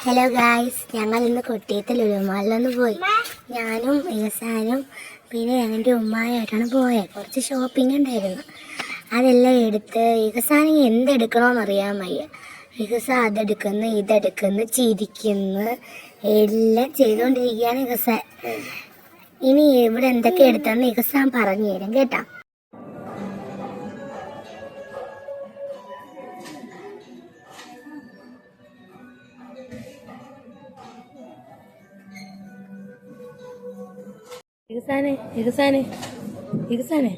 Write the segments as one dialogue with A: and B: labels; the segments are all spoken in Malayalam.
A: ഹലോ ഗായ്സ്, ഞങ്ങൾ ഇന്ന് കൊട്ടിയത്ത് ലുലുമാളിലൊന്ന് പോയി. ഞാനും ഇഹസാനും പിന്നെ എൻ്റെ ഉമ്മായായിട്ടാണ് പോയത്. കുറച്ച് ഷോപ്പിംഗ് ഉണ്ടായിരുന്നു, അതെല്ലാം എടുത്ത് ഇഹസാനെങ്കിൽ എന്തെടുക്കണമെന്ന് അറിയാൻ വയ്യ. ഇഹസ അതെടുക്കുന്നു ഇതെടുക്കുന്നു ചിരിക്കുന്നു, എല്ലാം ചെയ്തുകൊണ്ടിരിക്കുകയാണ് ഇഹസാൻ. ഇനി ഇവിടെ എന്തൊക്കെ എടുത്തെന്ന് ഇഹസാൻ പറഞ്ഞു തരും കേട്ടോ.
B: ഇഹസാനെ ഇഹസാനെ ഇഹസാനെ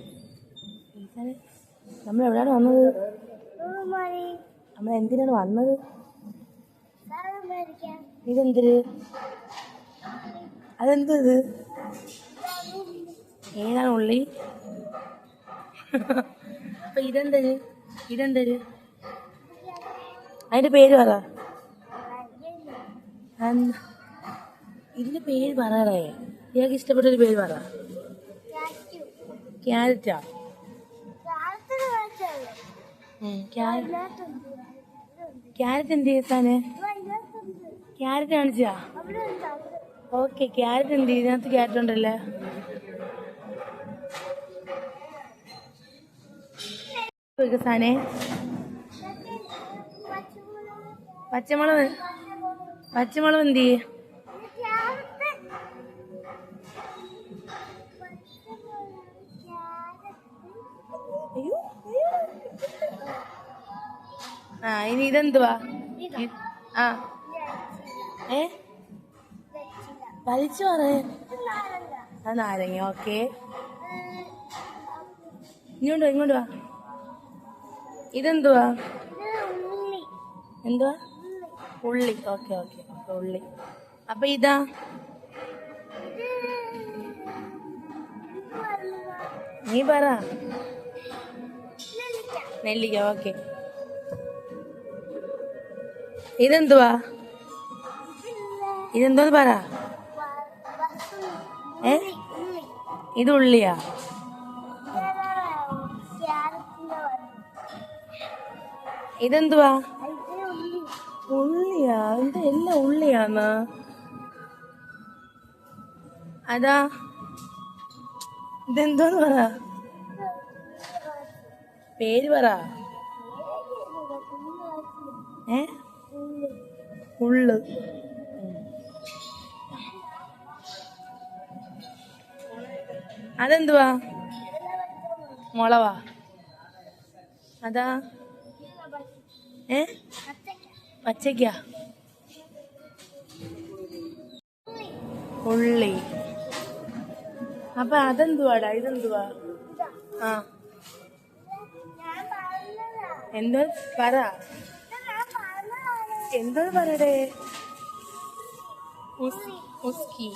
B: ഇഹസാനെ നമ്മൾ എവിടെയാണ് വന്നത്? നമ്മൾ എന്തിനാണ് വന്നത്? ഇതെന്തൊരു അതെന്തത്? ഏതാണ് ഉള്ളി? അപ്പൊ ഇതെന്തര് ഇതെന്തര് അതിന്റെ പേര് പറ. ഇതിന്റെ പേര് പറയണേ. ഇയാൾക്ക് ഇഷ്ടപ്പെട്ടൊരു പേര് പറ. ക്യാരറ്റാ? ക്യാരറ്റ് എന്ത് ചെയ്യാന്? ക്യാരറ്റ് കാണിച്ചാ? ഓക്കെ, ക്യാരറ്റ് എന്ത് ചെയ്യും? ഇതിനകത്ത് ക്യാരറ്റ് ഉണ്ടല്ലേ. സാനെ പച്ചമുളക് പച്ചമുളക് എന്ത് ചെയ്യും? ഇനി ഇതെന്തുവാ? വലിച്ചു പറ. നാരങ്ങ. ഓക്കെ, ഇങ്ങോട്ട് വാ. ഇതെന്തുവാ? എന്തുവാ? ഉള്ളി. ഓക്കെ ഓക്കെ, ഉള്ളി. അപ്പൊ ഇതാ? നീ പറ. നെല്ലിക്ക. ഓക്കെ. ഇതെന്തുവാ? ഇതെന്തോന്ന് പറ. ഇത് ഉള്ളിയാ? ഇതെന്തുവാ? ഉള്ളിയാ? എന്താ എല്ലാം ഉള്ളിയാന്ന്? അതാ? ഇതെന്തോന്ന് പറ. പേര് പറ. ഉള്ളു. അതെന്തുവാ? മുളവാ? അതാ? പച്ചയ്ക്കാ? ഉള്ളി. അപ്പൊ അതെന്തുവാടാ? ഇതെന്തുവാ? എന്തോ പറ. എന്തോ പറയടേ. ഉസ്കി.